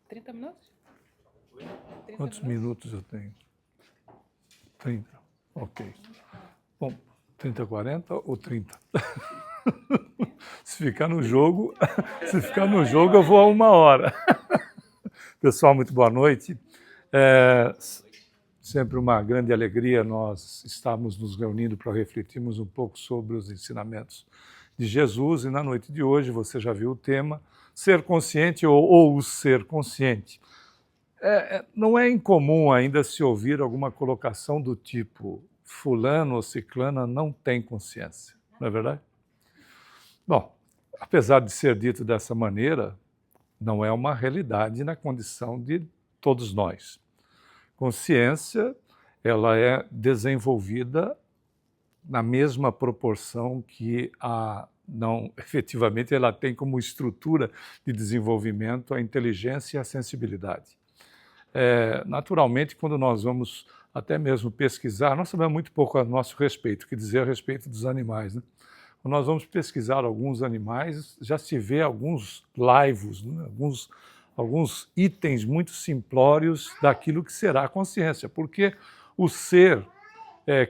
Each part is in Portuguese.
30 minutos? 30 Quantos minutos eu tenho? 30. Ok. Bom, 30, 40 ou 30? Se ficar no jogo, eu vou a 1 hora. Pessoal, muito boa noite. Sempre uma grande alegria nós estarmos nos reunindo para refletirmos um pouco sobre os ensinamentos de Jesus. E na noite de hoje, você já viu o tema, ser consciente ou o ser consciente. Não é incomum ainda se ouvir alguma colocação do tipo fulano ou ciclana não tem consciência, não é verdade? Bom, apesar de ser dito dessa maneira, não é uma realidade na condição de todos nós. Consciência, ela é desenvolvida na mesma proporção que efetivamente ela tem como estrutura de desenvolvimento a inteligência e a sensibilidade. Naturalmente, quando nós vamos até mesmo pesquisar, nós sabemos muito pouco a nosso respeito, o que dizer a respeito dos animais, né? Quando nós vamos pesquisar alguns animais, já se vê alguns laivos, né? alguns itens muito simplórios daquilo que será a consciência, porque o ser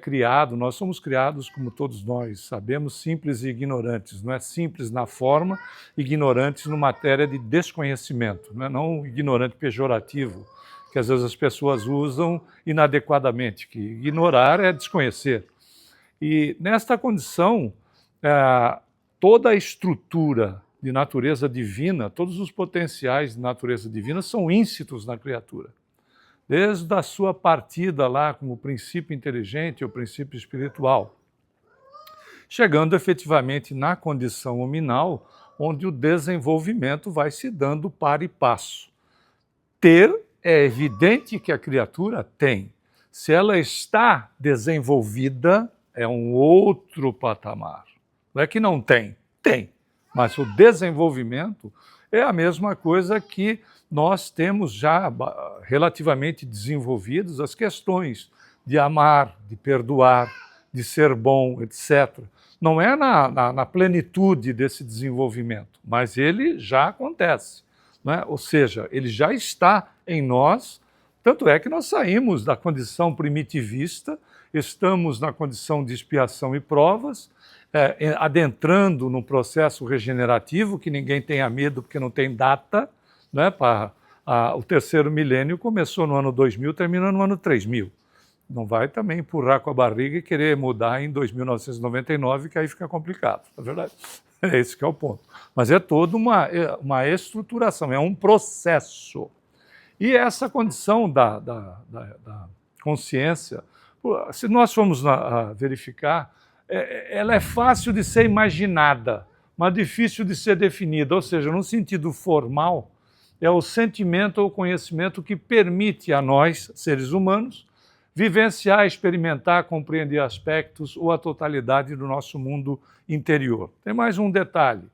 criado, nós somos criados, como todos nós sabemos, simples e ignorantes, não é simples na forma, ignorantes na matéria de desconhecimento, não ignorante pejorativo, que às vezes as pessoas usam inadequadamente, que ignorar é desconhecer. E nesta condição, toda a estrutura de natureza divina, todos os potenciais de natureza divina são íncitos na criatura. Desde a sua partida lá como princípio inteligente ou princípio espiritual, chegando efetivamente na condição hominal, onde o desenvolvimento vai se dando par e passo. É evidente que a criatura tem. Se ela está desenvolvida, é um outro patamar. Não é que não tem, tem. Mas o desenvolvimento é a mesma coisa que nós temos já relativamente desenvolvidos as questões de amar, de perdoar, de ser bom, etc. Não é na plenitude desse desenvolvimento, mas ele já acontece, não é? Ou seja, ele já está em nós, tanto é que nós saímos da condição primitivista, estamos na condição de expiação e provas, adentrando num processo regenerativo, que ninguém tenha medo porque não tem data, né? O terceiro milênio começou no ano 2000, termina no ano 3000. Não vai também empurrar com a barriga e querer mudar em 2999, que aí fica complicado, não é verdade? É esse que é o ponto. Mas é toda uma estruturação, é um processo. E essa condição da consciência, se nós formos verificar, ela é fácil de ser imaginada, mas difícil de ser definida, ou seja, no sentido formal, é o sentimento ou conhecimento que permite a nós, seres humanos, vivenciar, experimentar, compreender aspectos ou a totalidade do nosso mundo interior. Tem mais um detalhe,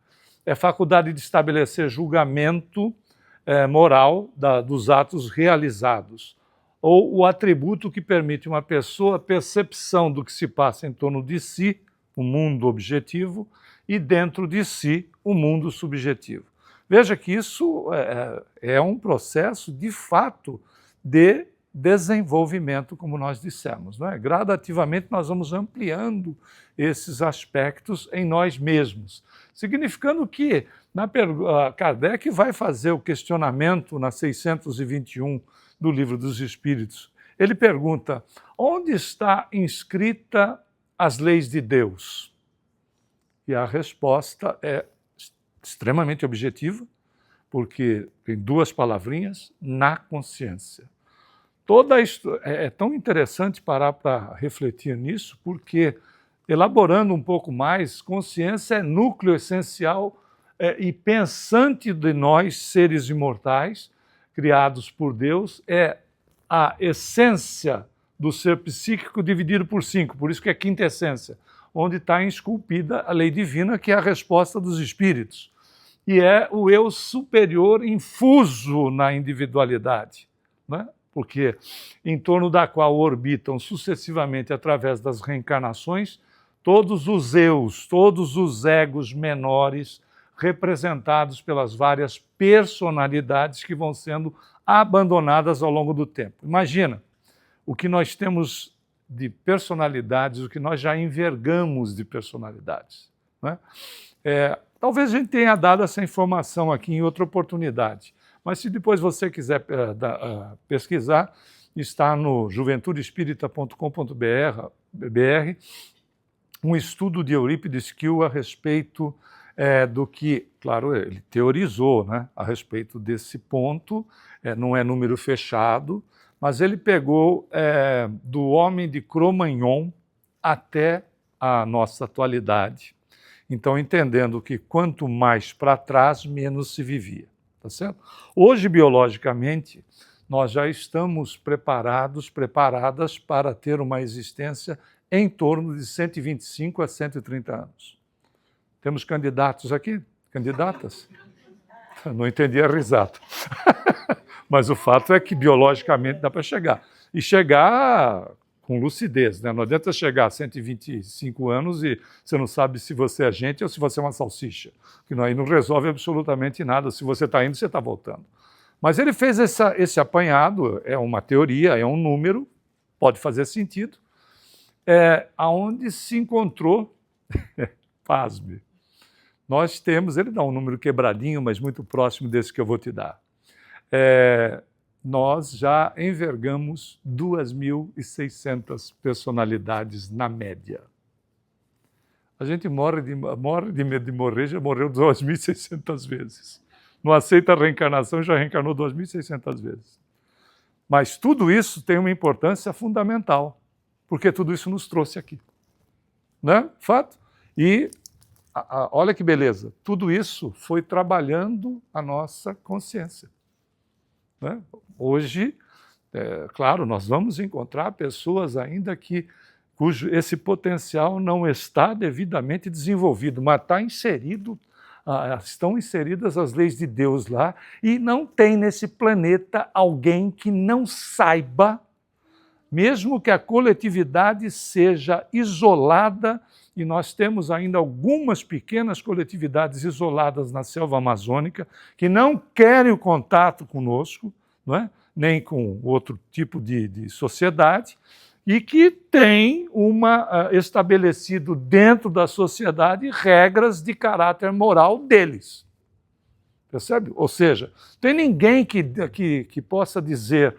é faculdade de estabelecer julgamento moral dos atos realizados, ou o atributo que permite uma pessoa a percepção do que se passa em torno de si, o mundo objetivo, e dentro de si, o mundo subjetivo. Veja que isso é um processo, de fato, de desenvolvimento, como nós dissemos, não é? Gradativamente nós vamos ampliando esses aspectos em nós mesmos, significando que Kardec vai fazer o questionamento na 621 do Livro dos Espíritos. Ele pergunta, onde está inscrita as leis de Deus? E a resposta é extremamente objetiva, porque tem 2 palavrinhas, na consciência. É tão interessante parar para refletir nisso, porque, elaborando um pouco mais, consciência é núcleo essencial e pensante de nós, seres imortais, criados por Deus, é a essência do ser psíquico dividido por 5, por isso que é quinta essência, onde está esculpida a lei divina, que é a resposta dos espíritos. E é o eu superior infuso na individualidade, né? Porque em torno da qual orbitam sucessivamente, através das reencarnações, todos os eus, todos os egos menores representados pelas várias personalidades que vão sendo abandonadas ao longo do tempo. Imagina o que nós temos de personalidades, o que nós já envergamos de personalidades, né? Talvez a gente tenha dado essa informação aqui em outra oportunidade, mas se depois você quiser pesquisar, está no juventudespírita.com.br um estudo de Eurípides Kiel a respeito do que, claro, ele teorizou, né, a respeito desse ponto, não é número fechado, mas ele pegou do homem de Cro-Magnon até a nossa atualidade. Então, entendendo que quanto mais para trás, menos se vivia. Tá certo? Hoje, biologicamente, nós já estamos preparadas para ter uma existência em torno de 125 a 130 anos. Temos candidatos aqui? Candidatas? Não entendi a risada. Mas o fato é que biologicamente dá para chegar. E chegar com lucidez, né? Não adianta chegar a 125 anos e você não sabe se você é gente ou se você é uma salsicha. Que aí não resolve absolutamente nada. Se você está indo, você está voltando. Mas ele fez esse apanhado, é uma teoria, é um número, pode fazer sentido, aonde se encontrou, pasme, nós temos, ele dá um número quebradinho, mas muito próximo desse que eu vou te dar. Nós já envergamos 2.600 personalidades na média. A gente morre de medo de morrer, já morreu 2.600 vezes. Não aceita a reencarnação, já reencarnou 2.600 vezes. Mas tudo isso tem uma importância fundamental, porque tudo isso nos trouxe aqui. Né? Fato? E olha que beleza, tudo isso foi trabalhando a nossa consciência. Né? Hoje, claro, nós vamos encontrar pessoas ainda cujo esse potencial não está devidamente desenvolvido, mas está inserido, estão inseridas as leis de Deus lá, e não tem nesse planeta alguém que não saiba, mesmo que a coletividade seja isolada, e nós temos ainda algumas pequenas coletividades isoladas na selva amazônica, que não querem o contato conosco, não é? Nem com outro tipo de sociedade, e que tem estabelecido dentro da sociedade regras de caráter moral deles. Percebe? Ou seja, tem ninguém que possa dizer: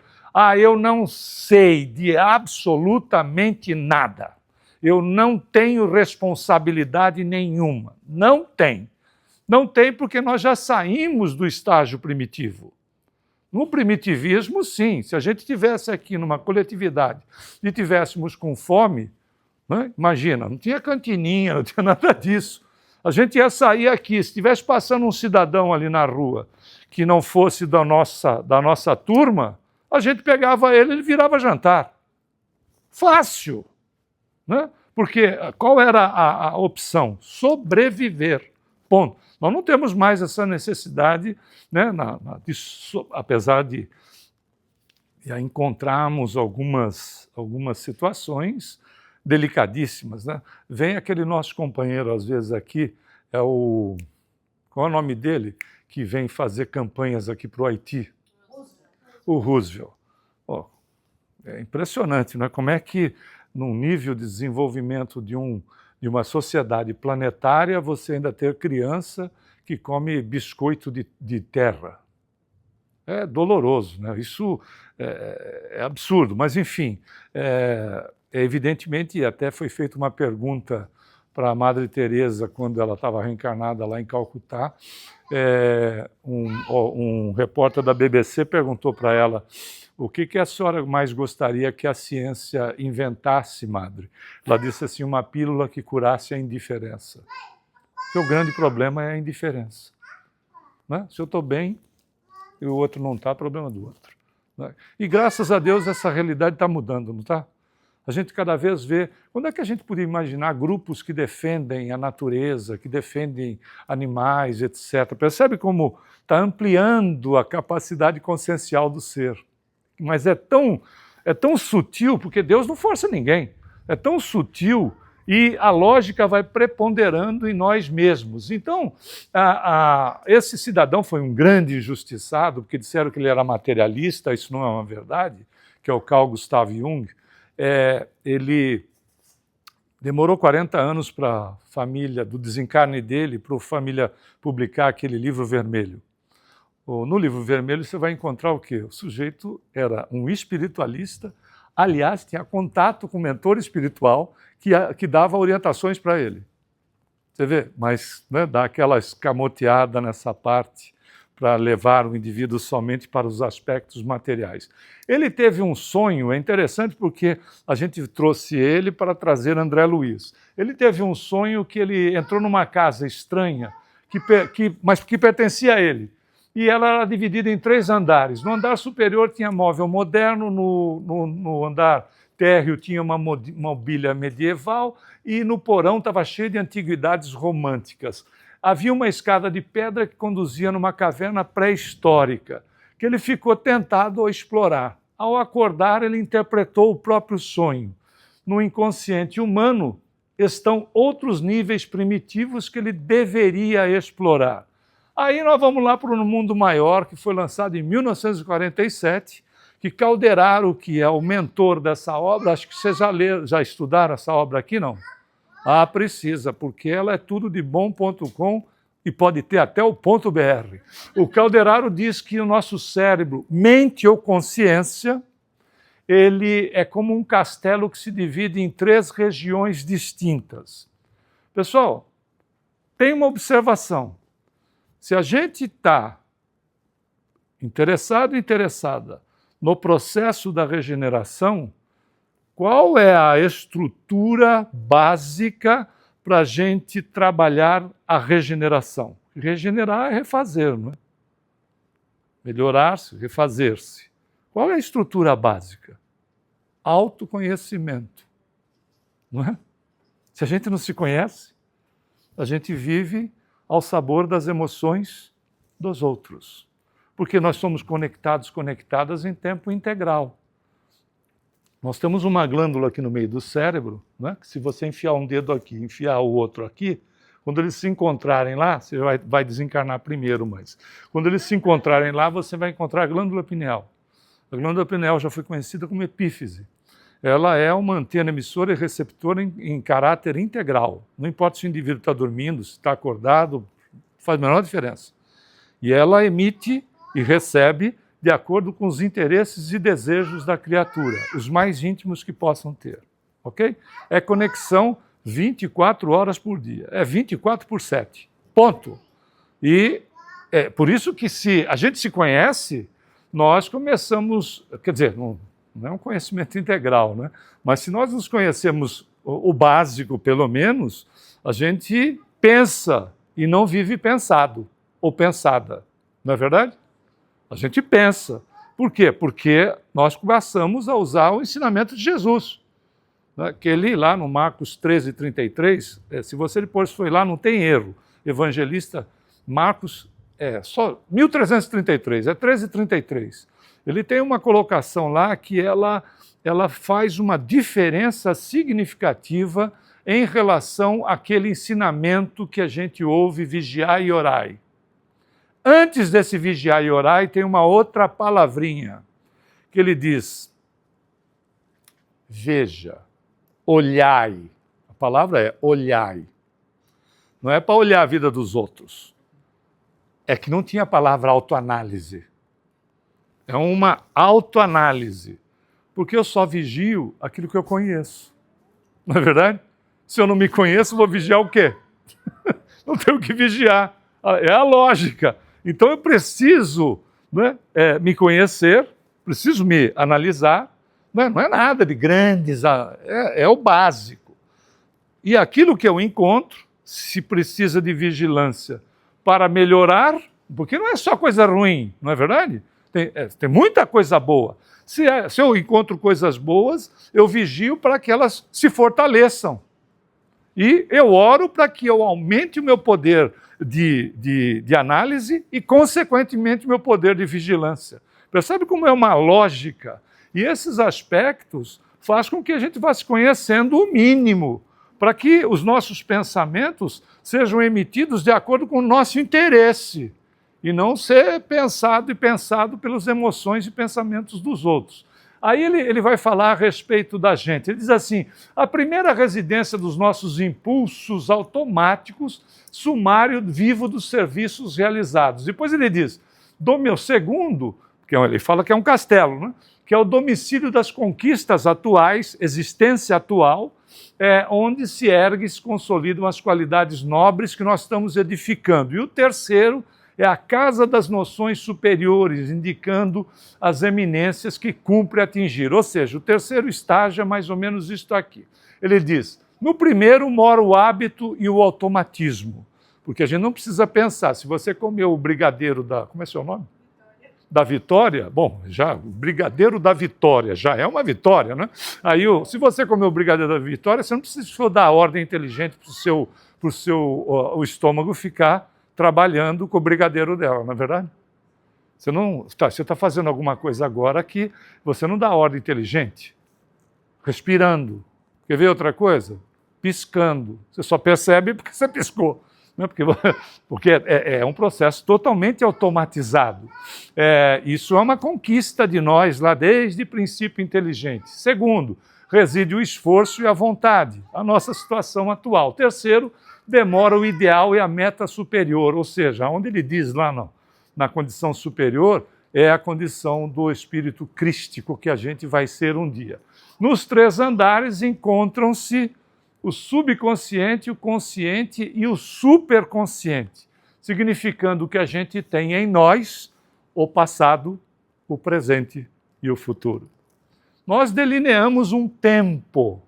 eu não sei de absolutamente nada, eu não tenho responsabilidade nenhuma. Não tem. Não tem porque nós já saímos do estágio primitivo. No primitivismo, sim. Se a gente estivesse aqui numa coletividade e tivéssemos com fome, né? Imagina, não tinha cantininha, não tinha nada disso. A gente ia sair aqui, se estivesse passando um cidadão ali na rua que não fosse da nossa turma, a gente pegava ele e virava jantar. Fácil. Né? Porque qual era a opção? Sobreviver. Ponto. Nós não temos mais essa necessidade, né, apesar de encontrarmos algumas situações delicadíssimas. Né? Vem aquele nosso companheiro, às vezes, aqui, qual é o nome dele, que vem fazer campanhas aqui para o Haiti? O Roosevelt. É impressionante, né? Como é que, num nível de desenvolvimento de uma sociedade planetária, você ainda ter criança que come biscoito de terra. É doloroso, né? Isso é absurdo, mas enfim, evidentemente, até foi feita uma pergunta para a Madre Teresa quando ela estava reencarnada lá em Calcutá. Um repórter da BBC perguntou para ela: o que a senhora mais gostaria que a ciência inventasse, Madre? Ela disse assim: uma pílula que curasse a indiferença. Porque o grande problema é a indiferença. Né? Se eu estou bem e o outro não está, problema do outro. Né? E graças a Deus essa realidade está mudando, não está? A gente cada vez vê... Quando é que a gente podia imaginar grupos que defendem a natureza, que defendem animais, etc.? Percebe como está ampliando a capacidade consciencial do ser. Mas é tão sutil, porque Deus não força ninguém. É tão sutil e a lógica vai preponderando em nós mesmos. Então, esse cidadão foi um grande injustiçado, porque disseram que ele era materialista, isso não é uma verdade, que é o Carl Gustav Jung. Ele demorou 40 anos para a família, do desencarne dele, para a família publicar aquele livro vermelho. No livro vermelho você vai encontrar o quê? O sujeito era um espiritualista, aliás, tinha contato com o mentor espiritual que dava orientações para ele. Você vê? Mas dá aquela escamoteada nessa parte para levar o indivíduo somente para os aspectos materiais. Ele teve um sonho, é interessante porque a gente trouxe ele para trazer André Luiz. Ele teve um sonho que ele entrou numa casa estranha, mas que pertencia a ele. E ela era dividida em 3 andares. No andar superior tinha móvel moderno, no andar térreo tinha uma mobília medieval e no porão estava cheio de antiguidades românticas. Havia uma escada de pedra que conduzia numa caverna pré-histórica, que ele ficou tentado a explorar. Ao acordar, ele interpretou o próprio sonho. No inconsciente humano estão outros níveis primitivos que ele deveria explorar. Aí nós vamos lá para o Mundo Maior, que foi lançado em 1947, que Calderaro, que é o mentor dessa obra, acho que vocês já estudaram essa obra aqui, não? Precisa, porque ela é tudo de bom.com e pode ter até o .br. O Calderaro diz que o nosso cérebro, mente ou consciência, ele é como um castelo que se divide em 3 regiões distintas. Pessoal, tem uma observação. Se a gente está interessado ou interessada no processo da regeneração, qual é a estrutura básica para a gente trabalhar a regeneração? Regenerar é refazer, não é? Melhorar-se, refazer-se. Qual é a estrutura básica? Autoconhecimento, não é? Se a gente não se conhece, a gente vive ao sabor das emoções dos outros. Porque nós somos conectadas em tempo integral. Nós temos uma glândula aqui no meio do cérebro, né, que se você enfiar um dedo aqui, enfiar o outro aqui, quando eles se encontrarem lá, você vai desencarnar primeiro, mas quando eles se encontrarem lá, você vai encontrar a glândula pineal. A glândula pineal já foi conhecida como epífise. Ela é uma antena emissora e receptora em caráter integral. Não importa se o indivíduo está dormindo, se está acordado, faz a menor diferença. E ela emite e recebe de acordo com os interesses e desejos da criatura, os mais íntimos que possam ter. Ok? É conexão 24 horas por dia. É 24/7. Ponto. E é por isso que se a gente se conhece, nós começamos, quer dizer, não é um conhecimento integral, né? Mas se nós nos conhecemos o básico, pelo menos, a gente pensa e não vive pensado ou pensada. Não é verdade? A gente pensa. Por quê? Porque nós começamos a usar o ensinamento de Jesus. Que ele lá no Marcos 13:33, se você depois foi lá, não tem erro. Evangelista Marcos, só 1333, é 13:33. Ele tem uma colocação lá que ela faz uma diferença significativa em relação àquele ensinamento que a gente ouve, vigiai e orai. Antes desse vigiai e orai, tem uma outra palavrinha, que ele diz, veja, olhai. A palavra é olhai. Não é para olhar a vida dos outros. É que não tinha a palavra autoanálise. É uma autoanálise. Porque eu só vigio aquilo que eu conheço. Não é verdade? Se eu não me conheço, vou vigiar o quê? Não tenho que vigiar. É a lógica. Então eu preciso, né, me conhecer, preciso me analisar. Não é nada de grandes, é o básico. E aquilo que eu encontro, se precisa de vigilância para melhorar, porque não é só coisa ruim, não é verdade? Tem muita coisa boa. Se eu encontro coisas boas, eu vigio para que elas se fortaleçam. E eu oro para que eu aumente o meu poder de análise e, consequentemente, o meu poder de vigilância. Percebe como é uma lógica? E esses aspectos fazem com que a gente vá se conhecendo o mínimo para que os nossos pensamentos sejam emitidos de acordo com o nosso interesse e não ser pensado e pensado pelas emoções e pensamentos dos outros. Aí ele vai falar a respeito da gente. Ele diz assim, a primeira residência dos nossos impulsos automáticos, sumário vivo dos serviços realizados. Depois ele diz, do meu segundo, que ele fala que é um castelo, né? Que é o domicílio das conquistas atuais, existência atual, onde se ergue e se consolidam as qualidades nobres que nós estamos edificando. E o terceiro é a casa das noções superiores, indicando as eminências que cumpre atingir. Ou seja, o terceiro estágio é mais ou menos isto aqui. Ele diz, no primeiro mora o hábito e o automatismo, porque a gente não precisa pensar. Se você comeu o brigadeiro da... Como é seu nome? Da vitória, bom, já o brigadeiro da vitória já é uma vitória, né? Aí, se você comer o brigadeiro da vitória, você não precisa dar ordem inteligente para o estômago ficar trabalhando com o brigadeiro dela, não é verdade? Você está fazendo alguma coisa agora que você não dá ordem inteligente, respirando. Quer ver outra coisa? Piscando. Você só percebe porque você piscou. Né? Porque é um processo totalmente automatizado. Isso é uma conquista de nós lá desde o princípio inteligente. Segundo, reside o esforço e a vontade, a nossa situação atual. Terceiro, demora o ideal e a meta superior, ou seja, onde ele diz lá na condição superior, é a condição do espírito crístico que a gente vai ser um dia. Nos três andares encontram-se o subconsciente, o consciente e o superconsciente, significando que a gente tem em nós o passado, o presente e o futuro. Nós delineamos um tempo.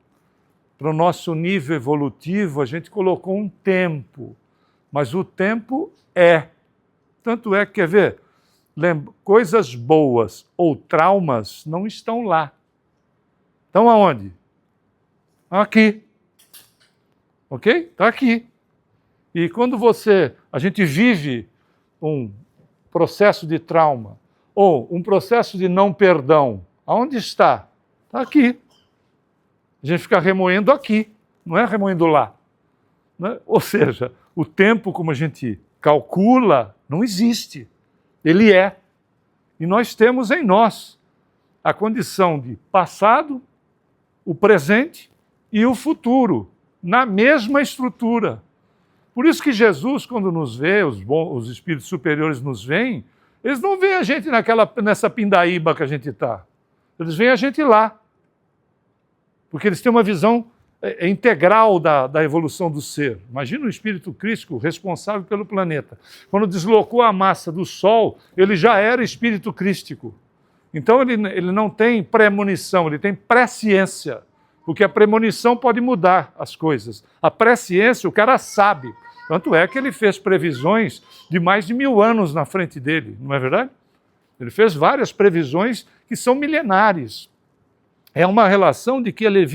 Para o nosso nível evolutivo, a gente colocou um tempo, mas o tempo é. Tanto é que, quer ver, coisas boas ou traumas não estão lá. Estão aonde? Aqui. Ok? Está aqui. E quando a gente vive um processo de trauma ou um processo de não perdão, aonde está? Está aqui. A gente fica remoendo aqui, não é remoendo lá. Né? Ou seja, o tempo como a gente calcula não existe. Ele é. E nós temos em nós a condição de passado, o presente e o futuro, na mesma estrutura. Por isso que Jesus, quando nos vê, os espíritos superiores nos veem, eles não veem a gente nessa pindaíba que a gente está. Eles veem a gente lá. Porque eles têm uma visão integral da evolução do ser. Imagina o espírito crístico responsável pelo planeta. Quando deslocou a massa do Sol, ele já era espírito crístico. Então ele não tem premonição, ele tem presciência. Porque a premonição pode mudar as coisas. A presciência, o cara sabe. Tanto é que ele fez previsões de mais de 1000 anos na frente dele, não é verdade? Ele fez várias previsões que são milenares. É uma relação de que ele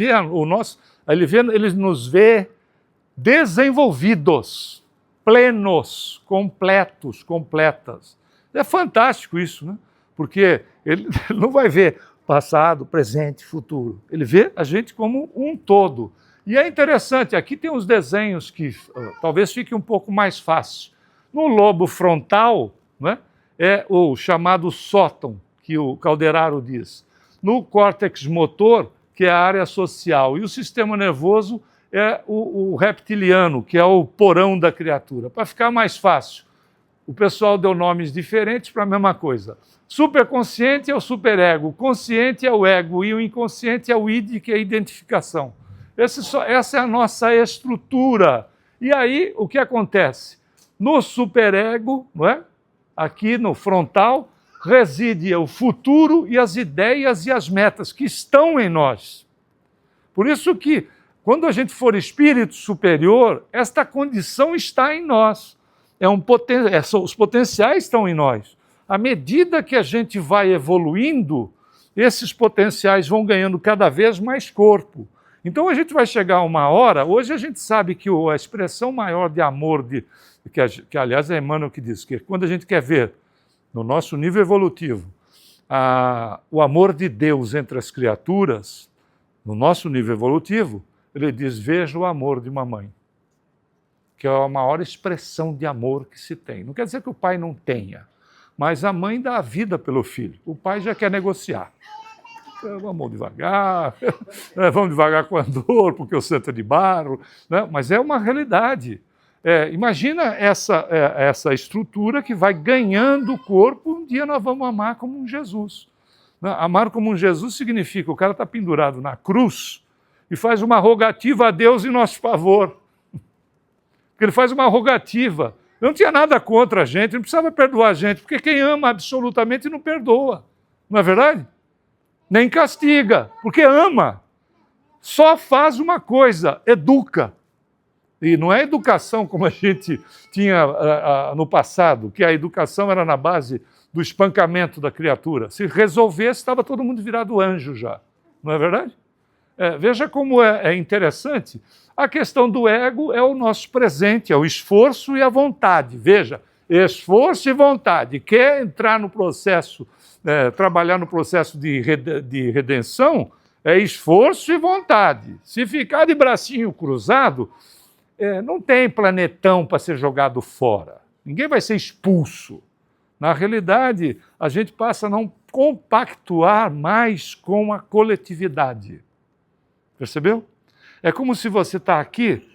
nos vê desenvolvidos, plenos, completos, completas. É fantástico isso, né? Porque ele não vai ver passado, presente, futuro. Ele vê a gente como um todo. E é interessante, aqui tem uns desenhos que talvez fique um pouco mais fácil. No lobo frontal, né, é o chamado sótão, que o Calderaro diz. No córtex motor, que é a área social. E o sistema nervoso é o reptiliano, que é o porão da criatura. Para ficar mais fácil, o pessoal deu nomes diferentes para a mesma coisa. Superconsciente é o superego, o consciente é o ego e o inconsciente é o id, que é a identificação. Essa é a nossa estrutura. E aí, o que acontece? No superego, não é? Aqui no frontal, reside o futuro e as ideias e as metas que estão em nós. Por isso que, quando a gente for espírito superior, esta condição está em nós. Os potenciais estão em nós. À medida que a gente vai evoluindo, esses potenciais vão ganhando cada vez mais corpo. Então a gente vai chegar a uma hora, hoje a gente sabe que a expressão maior de amor, que aliás é Emmanuel que diz, que quando a gente quer ver no nosso nível evolutivo o amor de Deus entre as criaturas, no nosso nível evolutivo, ele diz, veja o amor de uma mãe, que é a maior expressão de amor que se tem. Não quer dizer que o pai não tenha, mas a mãe dá a vida pelo filho. O pai já quer negociar. Vamos devagar, vamos devagar com a dor, porque o santo é de barro, né? Mas é uma realidade. Imagina essa estrutura que vai ganhando o corpo, um dia nós vamos amar como um Jesus. Amar como um Jesus significa o cara está pendurado na cruz e faz uma rogativa a Deus em nosso favor. Porque ele faz uma rogativa. Eu não tinha nada contra a gente, não precisava perdoar a gente, porque quem ama absolutamente não perdoa. Não é verdade? Nem castiga, porque ama. Só faz uma coisa, educa. E não é educação como a gente tinha no passado, que a educação era na base do espancamento da criatura. Se resolvesse, estava todo mundo virado anjo já. Não é verdade? Veja como é interessante. A questão do ego é o nosso presente, é o esforço e a vontade. Veja, esforço e vontade. Quer entrar no processo, trabalhar no processo de redenção, é esforço e vontade. Se ficar de bracinho cruzado, não tem planetão para ser jogado fora. Ninguém vai ser expulso. Na realidade, a gente passa a não compactuar mais com a coletividade. Percebeu? É como se você está aqui,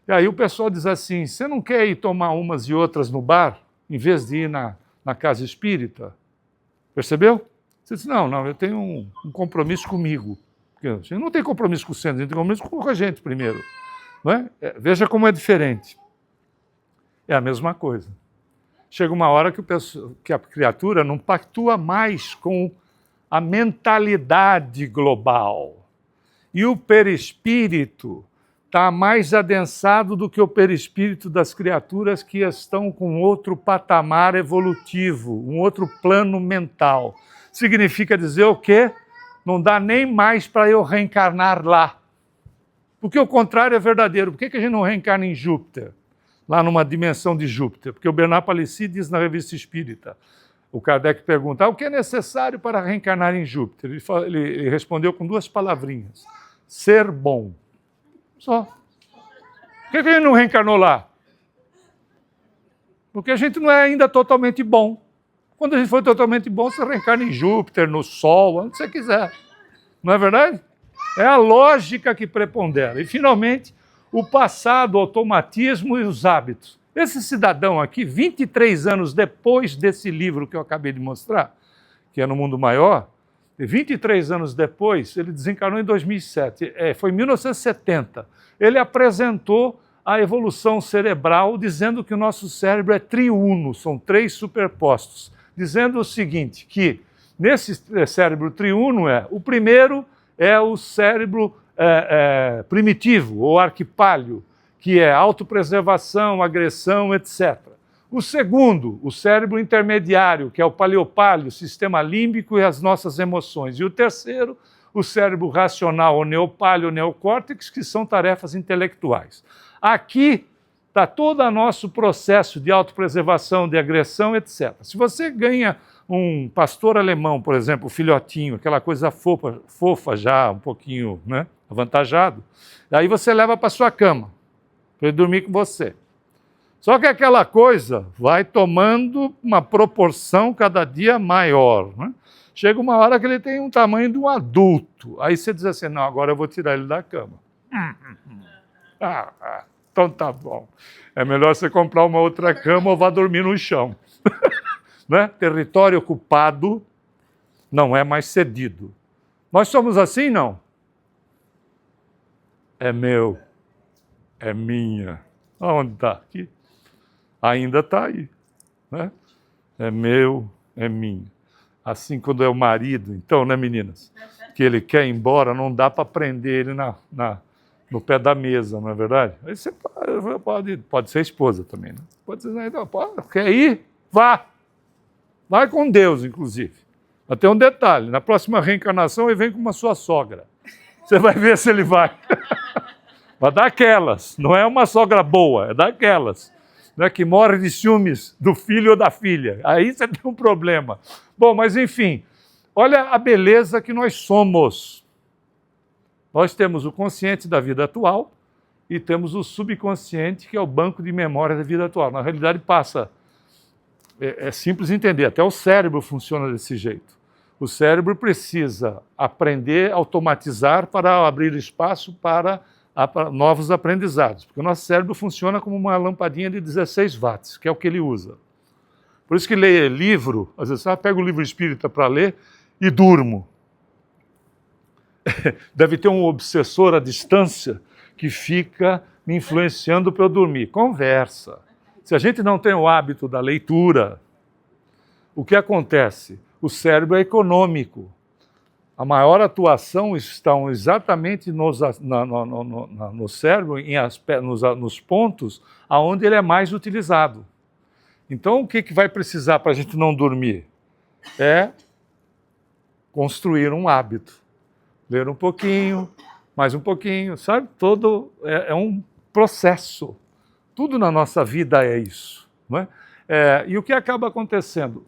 e aí o pessoal diz assim, você não quer ir tomar umas e outras no bar, em vez de ir na casa espírita? Percebeu? Você diz, não, eu tenho um compromisso comigo. Porque a gente não tem compromisso com o centro, a gente tem compromisso com a gente primeiro. Não é? Veja como é diferente. É a mesma coisa. Chega uma hora que a criatura não pactua mais com a mentalidade global. E o perispírito está mais adensado do que o perispírito das criaturas que estão com outro patamar evolutivo, um outro plano mental. Significa dizer o quê? Não dá nem mais para eu reencarnar lá. Porque o contrário é verdadeiro. Por que a gente não reencarna em Júpiter? Lá numa dimensão de Júpiter? Porque o Bernard Palissy diz na Revista Espírita. O Kardec pergunta, o que é necessário para reencarnar em Júpiter? Ele respondeu com 2 palavrinhas. Ser bom. Só. Por que a gente não reencarnou lá? Porque a gente não é ainda totalmente bom. Quando a gente for totalmente bom, você reencarna em Júpiter, no Sol, onde você quiser. Não é verdade? É a lógica que prepondera. E, finalmente, o passado, o automatismo e os hábitos. Esse cidadão aqui, 23 anos depois desse livro que eu acabei de mostrar, que é No Mundo Maior, 23 anos depois, ele desencarnou em 2007, foi em 1970. Ele apresentou a evolução cerebral dizendo que o nosso cérebro é triuno, são 3 superpostos. Dizendo o seguinte, que nesse cérebro triuno o primeiro é o cérebro primitivo, ou arquipálio, que é autopreservação, agressão, etc. O segundo, o cérebro intermediário, que é o paleopálio, o sistema límbico e as nossas emoções. E o terceiro, o cérebro racional, o neopálio, o neocórtex, que são tarefas intelectuais. Aqui está todo o nosso processo de autopreservação, de agressão, etc. Se você ganha um pastor alemão, por exemplo, filhotinho, aquela coisa fofa já, um pouquinho, né, avantajado, aí você leva para sua cama, para ele dormir com você. Só que aquela coisa vai tomando uma proporção cada dia maior, né? Chega uma hora que ele tem um tamanho de um adulto. Aí você diz assim, não, agora eu vou tirar ele da cama. Então tá bom. É melhor você comprar uma outra cama ou vá dormir no chão. Né? Território ocupado não é mais cedido. Nós somos assim, não? É meu, é minha. Onde está? Aqui. Ainda está aí. Né? É meu, é minha. Assim quando é o marido, então, né, meninas? Que ele quer ir embora, não dá para prender ele no pé da mesa, não é verdade? Aí você pode ser esposa também, né? Pode dizer, não, quer ir? Vá. Vai com Deus, inclusive. Mas tem um detalhe, na próxima reencarnação ele vem com uma sua sogra. Você vai ver se ele vai. Mas daquelas, não é uma sogra boa, é daquelas, né, que morre de ciúmes do filho ou da filha. Aí você tem um problema. Bom, mas enfim, olha a beleza que nós somos. Nós temos o consciente da vida atual e temos o subconsciente, que é o banco de memória da vida atual. Na realidade, é simples entender, até o cérebro funciona desse jeito. O cérebro precisa aprender, automatizar para abrir espaço para novos aprendizados, porque o nosso cérebro funciona como uma lampadinha de 16 watts, que é o que ele usa. Por isso que ler livro, às vezes eu pego o livro espírita para ler e durmo. Deve ter um obsessor à distância que fica me influenciando para eu dormir. Conversa. Se a gente não tem o hábito da leitura, o que acontece? O cérebro é econômico. A maior atuação está exatamente no cérebro, nos pontos onde ele é mais utilizado. Então, o que vai precisar para a gente não dormir? É construir um hábito. Ler um pouquinho, mais um pouquinho, sabe? Todo é um processo. Tudo na nossa vida é isso. Não é? E o que acaba acontecendo?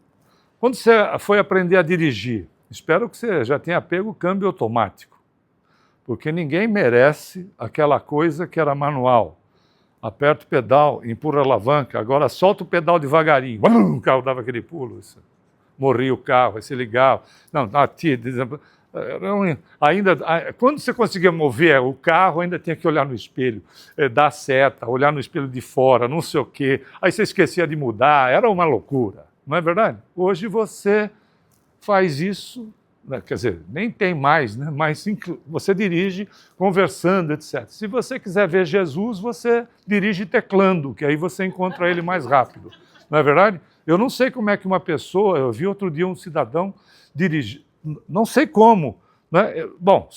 Quando você foi aprender a dirigir, espero que você já tenha pego o câmbio automático, porque ninguém merece aquela coisa que era manual. Aperta o pedal, empurra a alavanca, agora solta o pedal devagarinho. O carro dava aquele pulo, morria o carro, aí se ligava. Não, ainda, quando você conseguia mover o carro, ainda tinha que olhar no espelho, dar seta, olhar no espelho de fora, não sei o quê. Aí você esquecia de mudar, era uma loucura, não é verdade? Hoje você faz isso, quer dizer, nem tem mais, né? Mas você dirige conversando, etc. Se você quiser ver Jesus, você dirige teclando, que aí você encontra ele mais rápido, não é verdade? Eu não sei como é que uma pessoa, eu vi outro dia um cidadão dirigir, não sei como, né? Bom,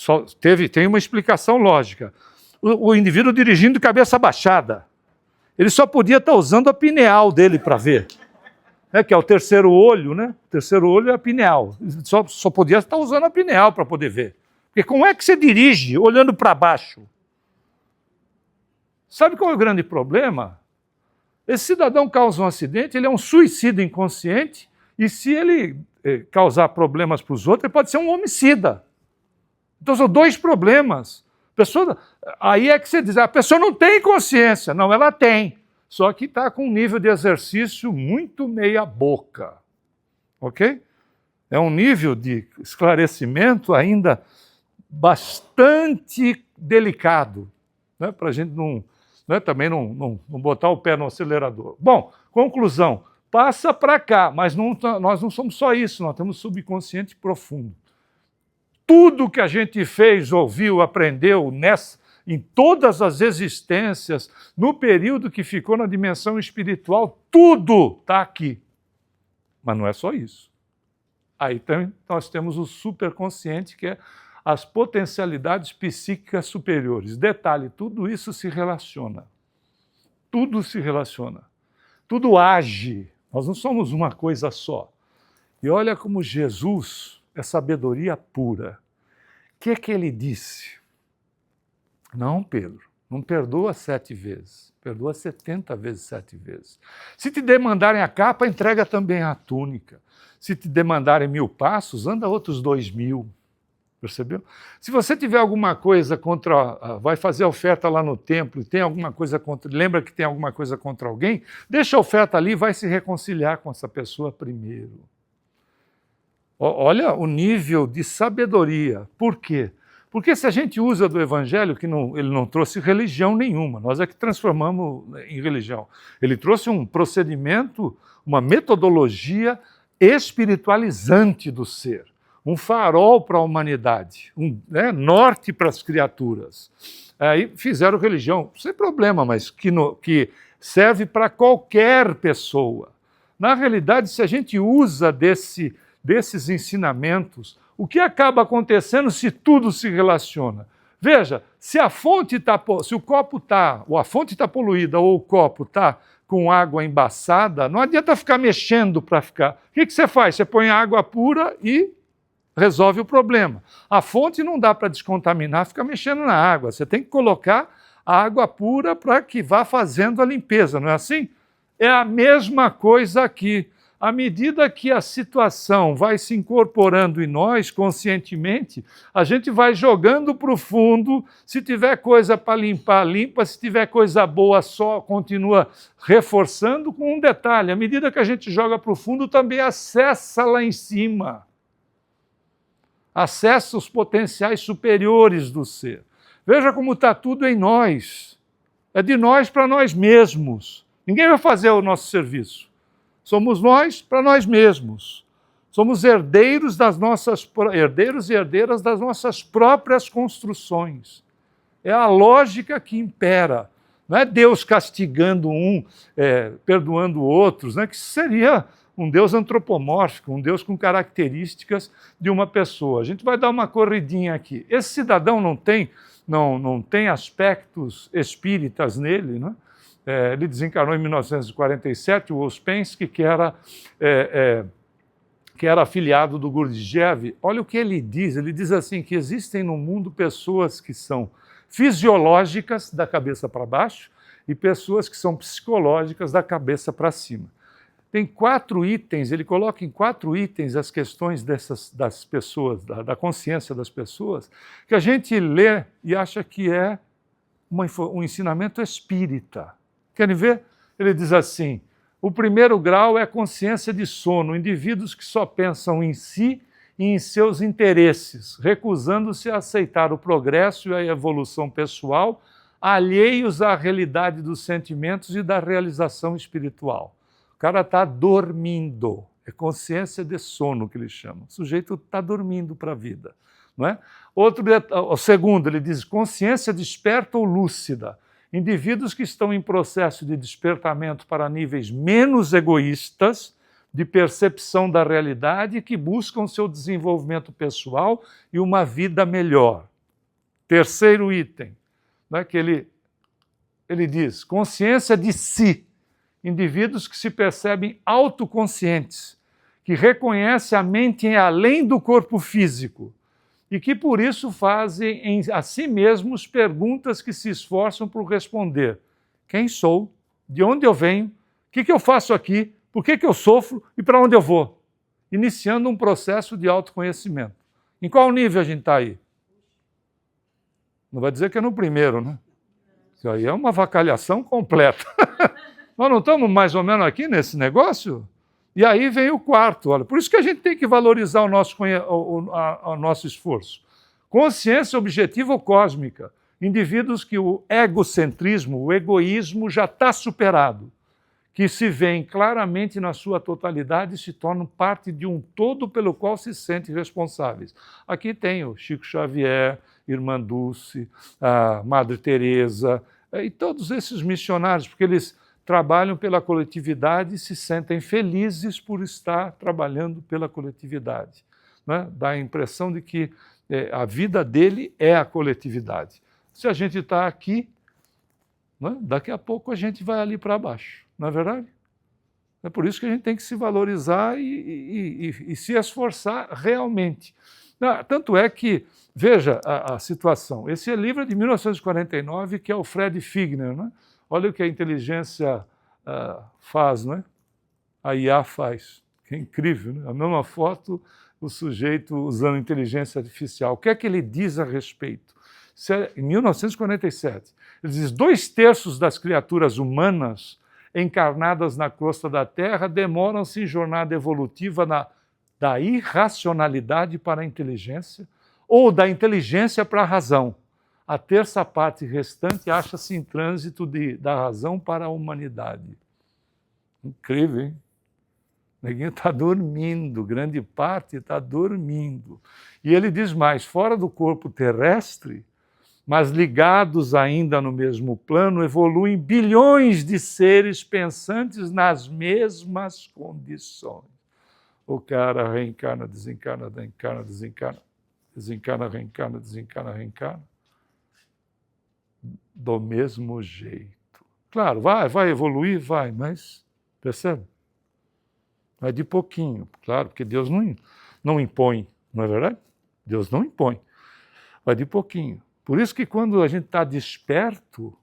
tem uma explicação lógica. O indivíduo dirigindo de cabeça baixada, ele só podia estar usando a pineal dele para ver, que é o terceiro olho, né? O terceiro olho é a pineal, só podia estar usando a pineal para poder ver. Porque como é que você dirige olhando para baixo? Sabe qual é o grande problema? Esse cidadão causa um acidente, ele é um suicida inconsciente, e se ele causar problemas para os outros, ele pode ser um homicida. Então são dois problemas. Aí é que você diz, a pessoa não tem consciência. Não, ela tem. Só que está com um nível de exercício muito meia boca. Ok? É um nível de esclarecimento ainda bastante delicado, né? Para a gente também não botar o pé no acelerador. Bom, conclusão. Passa para cá, mas nós não somos só isso, nós temos subconsciente profundo. Tudo que a gente fez, ouviu, aprendeu em todas as existências, no período que ficou na dimensão espiritual, tudo está aqui. Mas não é só isso. Aí também nós temos o superconsciente, que é as potencialidades psíquicas superiores. Detalhe, tudo isso se relaciona. Tudo se relaciona. Tudo age. Nós não somos uma coisa só. E olha como Jesus é sabedoria pura. O que ele disse? Não, Pedro, não perdoa 7 vezes. Perdoa 70 vezes 7 vezes. Se te demandarem a capa, entrega também a túnica. Se te demandarem 1000 passos, anda outros 2000. Percebeu? Se você tiver alguma coisa contra, vai fazer a oferta lá no templo, tem alguma coisa contra, lembra que tem alguma coisa contra alguém, deixa a oferta ali e vai se reconciliar com essa pessoa primeiro. Olha o nível de sabedoria. Por quê? Porque se a gente usa do Evangelho, ele não trouxe religião nenhuma, nós é que transformamos em religião. Ele trouxe um procedimento, uma metodologia espiritualizante do ser. Um farol para a humanidade, norte para as criaturas. Aí fizeram religião, sem problema, mas que serve para qualquer pessoa. Na realidade, se a gente usa desses ensinamentos, o que acaba acontecendo se tudo se relaciona? Veja, se a fonte se o copo ou a fonte está poluída ou o copo está com água embaçada, não adianta ficar mexendo para ficar. O que você faz? Você põe água pura e resolve o problema. A fonte não dá para descontaminar, fica mexendo na água. Você tem que colocar a água pura para que vá fazendo a limpeza, não é assim? É a mesma coisa aqui. à medida que a situação vai se incorporando em nós conscientemente, a gente vai jogando para o fundo. Se tiver coisa para limpar, limpa. Se tiver coisa boa, só continua reforçando, com um detalhe: à medida que a gente joga para o fundo, também acessa lá em cima. Acessa os potenciais superiores do ser. Veja como está tudo em nós. É de nós para nós mesmos. Ninguém vai fazer o nosso serviço. Somos nós para nós mesmos. Somos herdeiros e herdeiras das nossas próprias construções. É a lógica que impera. Não é Deus castigando perdoando outros, né? Que seria um Deus antropomórfico, um Deus com características de uma pessoa. A gente vai dar uma corridinha aqui. Esse cidadão não tem aspectos espíritas nele, né? Ele desencarnou em 1947, o Ouspensky, que era afiliado do Gurdjieff. Olha o que ele diz assim, que existem no mundo pessoas que são fisiológicas da cabeça para baixo e pessoas que são psicológicas da cabeça para cima. Tem 4 itens, ele coloca em 4 itens as questões das pessoas, da consciência das pessoas, que a gente lê e acha que é um ensinamento espírita. Querem ver? Ele diz assim: o primeiro grau é a consciência de sono, indivíduos que só pensam em si e em seus interesses, recusando-se a aceitar o progresso e a evolução pessoal, alheios à realidade dos sentimentos e da realização espiritual. O cara está dormindo, é consciência de sono que ele chama. O sujeito está dormindo para a vida. Não é? O segundo, ele diz consciência desperta ou lúcida. Indivíduos que estão em processo de despertamento para níveis menos egoístas, de percepção da realidade, que buscam seu desenvolvimento pessoal e uma vida melhor. Terceiro item, né, que ele diz, consciência de si. Indivíduos que se percebem autoconscientes, que reconhecem a mente além do corpo físico e que por isso fazem a si mesmos perguntas que se esforçam por responder. Quem sou? De onde eu venho? O que eu faço aqui? Por que eu sofro? E para onde eu vou? Iniciando um processo de autoconhecimento. Em qual nível a gente está aí? Não vai dizer que é no primeiro, né? Isso aí é uma avacalhação completa. Nós não estamos mais ou menos aqui nesse negócio? E aí vem o quarto, olha. Por isso que a gente tem que valorizar o nosso esforço. Consciência objetiva ou cósmica. Indivíduos que o egocentrismo, o egoísmo já está superado, que se veem claramente na sua totalidade e se tornam parte de um todo pelo qual se sentem responsáveis. Aqui tem o Chico Xavier, Irmã Dulce, a Madre Teresa, e todos esses missionários, porque eles trabalham pela coletividade e se sentem felizes por estar trabalhando pela coletividade. Né? Dá a impressão de que a vida dele é a coletividade. Se a gente está aqui, né, daqui a pouco a gente vai ali para baixo, não é verdade? É por isso que a gente tem que se valorizar e se esforçar realmente. Tanto é que, veja a situação, esse livro é de 1949, que é o Fred Figner, né? Olha o que a inteligência faz, não é? A IA faz. Que é incrível, né? A mesma foto, o sujeito usando inteligência artificial. O que é que ele diz a respeito? Isso é em 1947. Ele diz: 2/3 das criaturas humanas encarnadas na crosta da Terra demoram-se em jornada evolutiva da irracionalidade para a inteligência ou da inteligência para a razão. A terça parte restante acha-se em trânsito da razão para a humanidade. Incrível, hein? Ninguém está dormindo, grande parte está dormindo. E ele diz mais, fora do corpo terrestre, mas ligados ainda no mesmo plano, evoluem bilhões de seres pensantes nas mesmas condições. O cara reencarna, desencarna, reencarna, desencarna, desencarna, reencarna, desencarna, reencarna. Do mesmo jeito. Claro, vai evoluir, vai, mas, percebe? Vai de pouquinho, claro, porque Deus não impõe, não é verdade? Deus não impõe, vai de pouquinho. Por isso que quando a gente está desperto,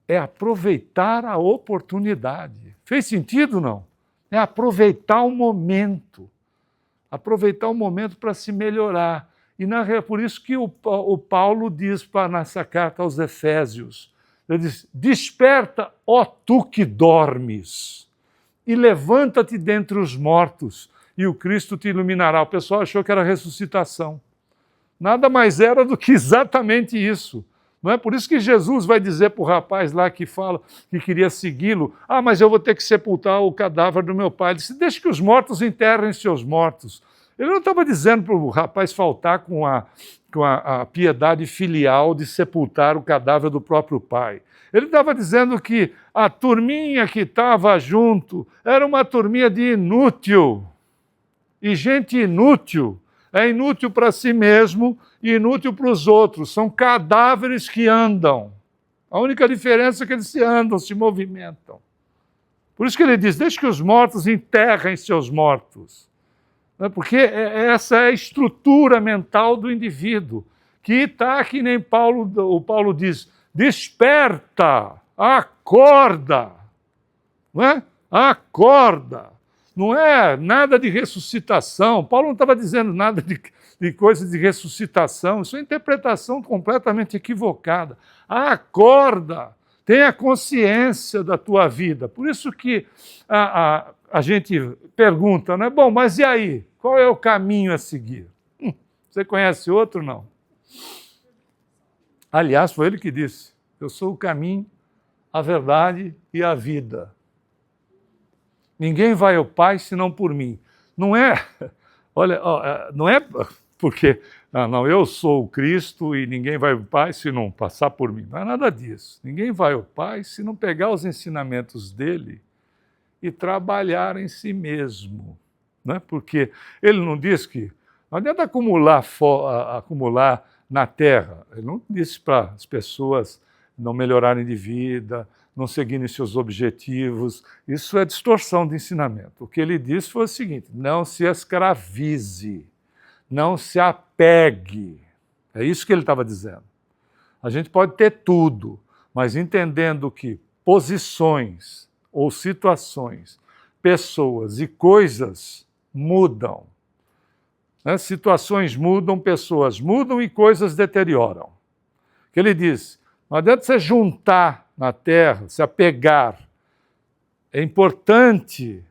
é aproveitar a oportunidade. Fez sentido, não? É aproveitar o momento. Aproveitar o momento para se melhorar. E por isso que o Paulo diz nessa carta aos Efésios, ele diz, desperta, ó tu que dormes, e levanta-te dentre os mortos, e o Cristo te iluminará. O pessoal achou que era ressuscitação. Nada mais era do que exatamente isso. Não é por isso que Jesus vai dizer para o rapaz lá que fala que queria segui-lo, mas eu vou ter que sepultar o cadáver do meu pai. Ele disse, deixa que os mortos enterrem seus mortos. Ele não estava dizendo para o rapaz faltar com a piedade filial de sepultar o cadáver do próprio pai. Ele estava dizendo que a turminha que estava junto era uma turminha de inútil. E gente inútil é inútil para si mesmo e inútil para os outros. São cadáveres que andam. A única diferença é que eles se andam, se movimentam. Por isso que ele diz, deixe que os mortos enterrem seus mortos. Porque essa é a estrutura mental do indivíduo, que está que nem o Paulo diz, desperta, acorda, não é? Acorda. Não é nada de ressuscitação. Paulo não estava dizendo nada de coisa de ressuscitação. Isso é interpretação completamente equivocada. Acorda, tenha consciência da tua vida. Por isso que a gente pergunta, né? Bom, mas e aí? Qual é o caminho a seguir? Você conhece outro? Não. Aliás, foi ele que disse, eu sou o caminho, a verdade e a vida. Ninguém vai ao Pai senão por mim. Não é, olha, não é porque, não, eu sou o Cristo e ninguém vai ao Pai se não passar por mim. Não é nada disso. Ninguém vai ao Pai se não pegar os ensinamentos dele e trabalhar em si mesmo. Né? Porque ele não diz que não adianta acumular na terra. Ele não disse para as pessoas não melhorarem de vida, não seguirem seus objetivos. Isso é distorção de ensinamento. O que ele disse foi o seguinte, não se escravize, não se apegue. É isso que ele estava dizendo. A gente pode ter tudo, mas entendendo que posições ou situações, pessoas e coisas mudam. Né? Situações mudam, pessoas mudam e coisas deterioram. Que ele diz, não adianta você juntar na terra, se apegar. É importante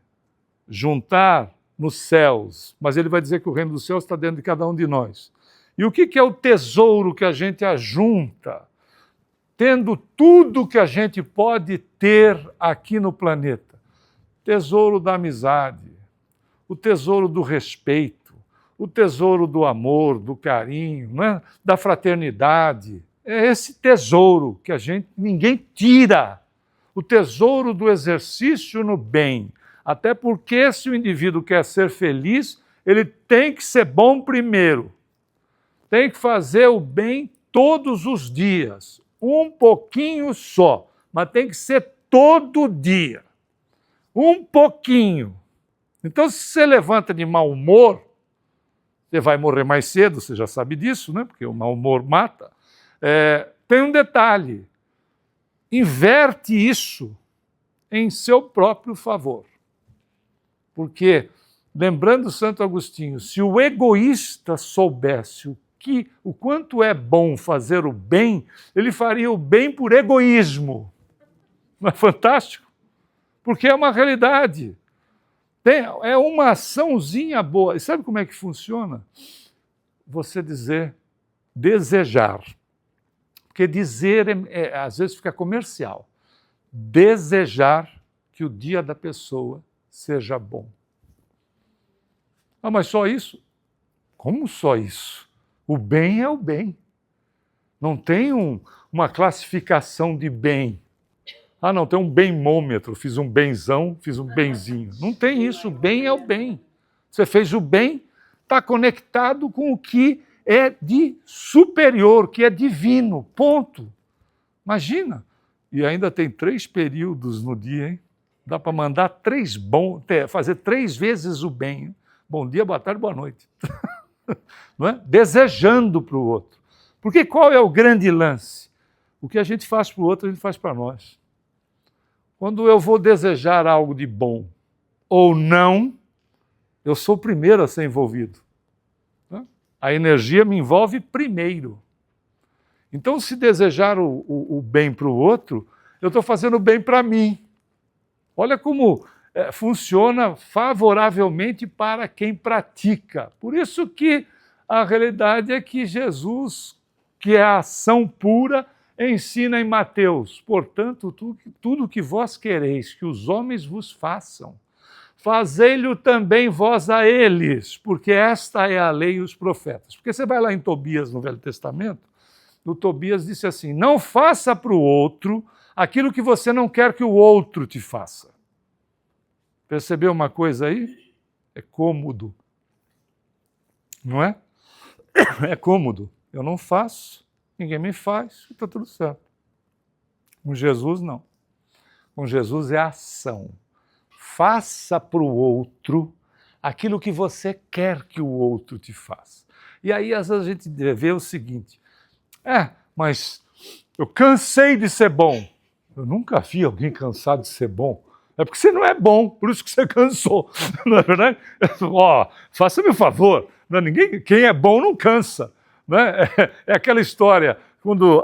juntar nos céus, mas ele vai dizer que o reino dos céus está dentro de cada um de nós. E o que é o tesouro que a gente ajunta, tendo tudo que a gente pode ter aqui no planeta? Tesouro da amizade, o tesouro do respeito, o tesouro do amor, do carinho, né? Da fraternidade. É esse tesouro que ninguém tira. O tesouro do exercício no bem. Até porque se o indivíduo quer ser feliz, ele tem que ser bom primeiro. Tem que fazer o bem todos os dias. Um pouquinho só, mas tem que ser todo dia. Um pouquinho. Então, se você levanta de mau humor, você vai morrer mais cedo, você já sabe disso, né? Porque o mau humor mata. Tem um detalhe, inverte isso em seu próprio favor. Porque, lembrando Santo Agostinho, se o egoísta soubesse o quanto é bom fazer o bem, ele faria o bem por egoísmo. Não é fantástico? Porque é uma realidade. É uma açãozinha boa. E sabe como é que funciona? Você desejar. Porque dizer, às vezes, fica comercial. Desejar que o dia da pessoa seja bom. Mas só isso? Como só isso? O bem é o bem. Não tem uma classificação de bem. Não, tem um bemômetro. Fiz um benzão, fiz um benzinho. Não tem isso. O bem é o bem. Você fez o bem, está conectado com o que é de superior, que é divino, ponto. Imagina. E ainda tem 3 períodos no dia, hein? Dá para mandar fazer 3 vezes o bem. Hein? Bom dia, boa tarde, boa noite. Não é? Desejando para o outro. Porque qual é o grande lance? O que a gente faz para o outro, a gente faz para nós. Quando eu vou desejar algo de bom, ou não, eu sou o primeiro a ser envolvido. Né? A energia me envolve primeiro. Então, se desejar o bem para o outro, eu estou fazendo o bem para mim. Olha como funciona favoravelmente para quem pratica. Por isso que a realidade é que Jesus, que é a ação pura, ensina em Mateus: portanto, tudo que vós quereis que os homens vos façam, fazei-lhe também vós a eles, porque esta é a lei e os profetas. Porque você vai lá em Tobias, no Velho Testamento, o Tobias disse assim: não faça para o outro aquilo que você não quer que o outro te faça. Percebeu uma coisa aí? É cômodo. Não é? É cômodo. Eu não faço, ninguém me faz, está tudo certo. Com Jesus, não. Com Jesus é ação. Faça para o outro aquilo que você quer que o outro te faça. E aí, às vezes, a gente vê o seguinte: mas eu cansei de ser bom. Eu nunca vi alguém cansado de ser bom. É porque você não é bom, por isso que você cansou. Não é verdade? Faça-me um favor. Não, quem é bom não cansa. Né? É aquela história, quando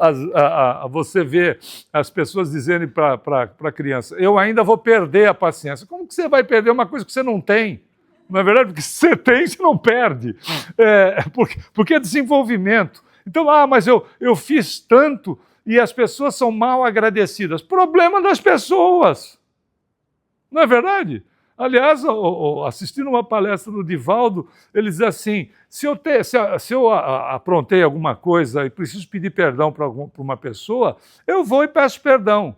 você vê as pessoas dizendo para a criança: eu ainda vou perder a paciência. Como que você vai perder uma coisa que você não tem? Não é verdade? Porque se você tem, você não perde. Porque é desenvolvimento. Então, mas eu fiz tanto e as pessoas são mal agradecidas. Problema das pessoas. Não é verdade? Aliás, assistindo uma palestra do Divaldo, ele diz assim: se eu aprontei alguma coisa e preciso pedir perdão para uma pessoa, eu vou e peço perdão.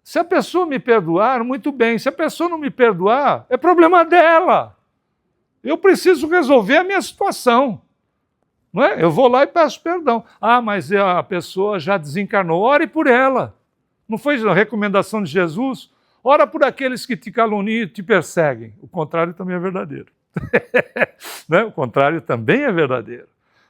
Se a pessoa me perdoar, muito bem. Se a pessoa não me perdoar, é problema dela. Eu preciso resolver a minha situação. Não é? Eu vou lá e peço perdão. Mas a pessoa já desencarnou. Ore por ela. Não foi a recomendação de Jesus? Ora por aqueles que te caluniam e te perseguem. O contrário também é verdadeiro. Né? O contrário também é verdadeiro.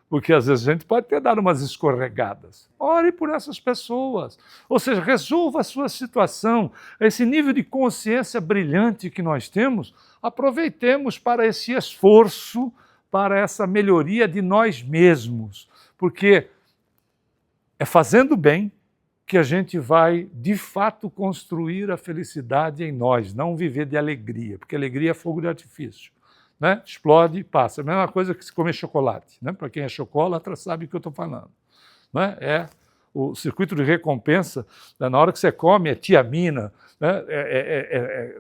Porque às vezes a gente pode ter dado umas escorregadas. Ore por essas pessoas. Ou seja, resolva a sua situação. Esse nível de consciência brilhante que nós temos, aproveitemos para esse esforço, para essa melhoria de nós mesmos. Porque é fazendo bem que a gente vai, de fato, construir a felicidade em nós, não viver de alegria, porque alegria é fogo de artifício. Né? Explode e passa. A mesma coisa que se comer chocolate. Né? Para quem é chocolatra sabe o que eu estou falando. Né? É o circuito de recompensa, né? Na hora que você come, é tiamina, né?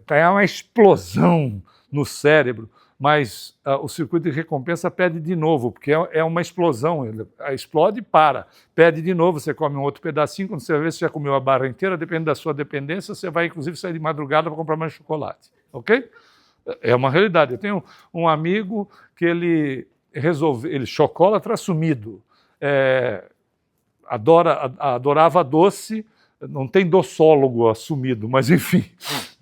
É uma explosão no cérebro, mas o circuito de recompensa pede de novo, porque é uma explosão, explode e para, pede de novo, você come um outro pedacinho, quando você vê se já comeu a barra inteira, depende da sua dependência, você vai inclusive sair de madrugada para comprar mais chocolate, ok? É uma realidade. Eu tenho um amigo que ele chocolatra assumido, adorava doce, não tem docólogo assumido, mas enfim,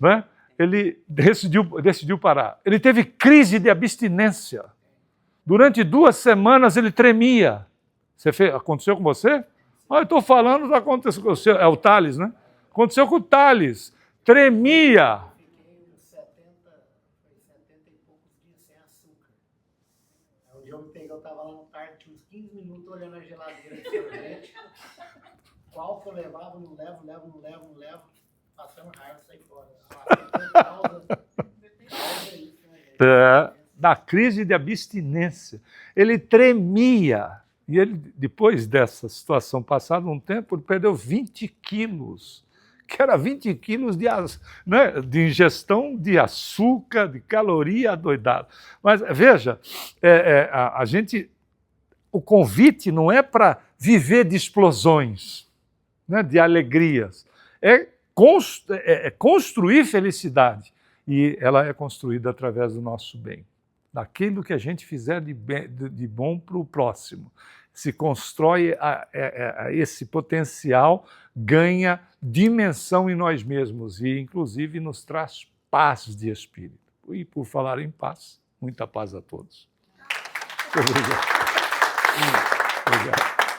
né? Ele decidiu parar. Ele teve crise de abstinência. Durante 2 semanas ele tremia. Aconteceu com você? Eu estou falando, aconteceu com você. É o Thales, né? Aconteceu com o Thales. Tremia. Fiquei 70 e poucos dias sem açúcar. Aí um dia eu estava lá no parque, tinha uns 15 minutos olhando a geladeira de sorvete. Qual que eu levava, não levo. Passando raiva, sai fora. Da crise de abstinência. Ele tremia. E ele, depois dessa situação, passado um tempo, ele perdeu 20 quilos. Que era 20 quilos de ingestão de açúcar, de caloria adoidada. Mas veja, o convite não é para viver de explosões, né, de alegrias. É construir felicidade. E ela é construída através do nosso bem. Daquilo que a gente fizer de bom para o próximo. Se constrói esse potencial, ganha dimensão em nós mesmos e, inclusive, nos traz paz de espírito. E, por falar em paz, muita paz a todos. Obrigado. Obrigado.